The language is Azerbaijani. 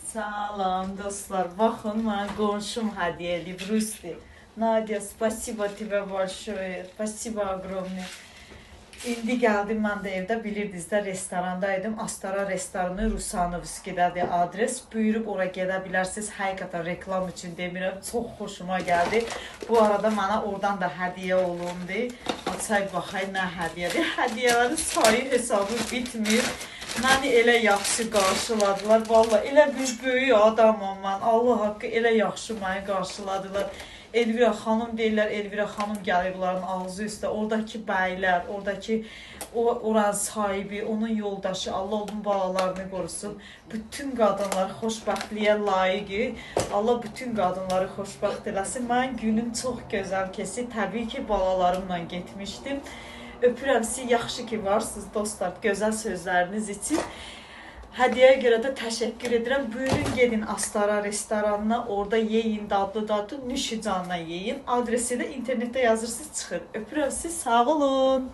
Salam dostlar. Baxın, mənə qonşum hədiyyə edib Rusti. Nadia, spasibo тебе большое. Spasibo огромное. İndi gəldim, mən də evdə bilirdiniz də restorandaydım. Astara restoranı Rusanovski'dədir adres. Buyurub ora gedə bilərsiniz. Həqiqətən reklam üçün demirəm. Çox xoşuma gəldi. Bu arada mənə oradan da hədiyyə olundu. Açay baxay nə hədiyyədir. Hədiyyələrin sayı hesabı bitmir. Məni elə yaxşı qarşıladılar. Vallahi elə bir böyük adamam mən. Allah haqqı elə yaxşı məni qarşıladılar. Elvira xanım deyirlər, Elvira xanım gəlir bunların ağzı üstə. Oradakı bəylər, oradakı oranın sahibi, onun yoldaşı, Allah onun balalarını qorusun. Bütün qadınlar xoşbəxtliyə layiqdir. Allah bütün qadınları xoşbəxt eləsin. Mənim günüm çox gözəl keçdi. Təbii ki, balalarımla getmişdim. Öpürəm sizi, yaxşı ki varsınız dostlar, gözəl sözləriniz için. Hədiyyəyə görə də təşəkkür edirəm. Buyurun gedin Astara restoranına, orada yeyin, dadlı, nüşi canla yeyin. Adresi də internetdə yazırsınız, çıxır. Öpürəm sizi, sağ olun.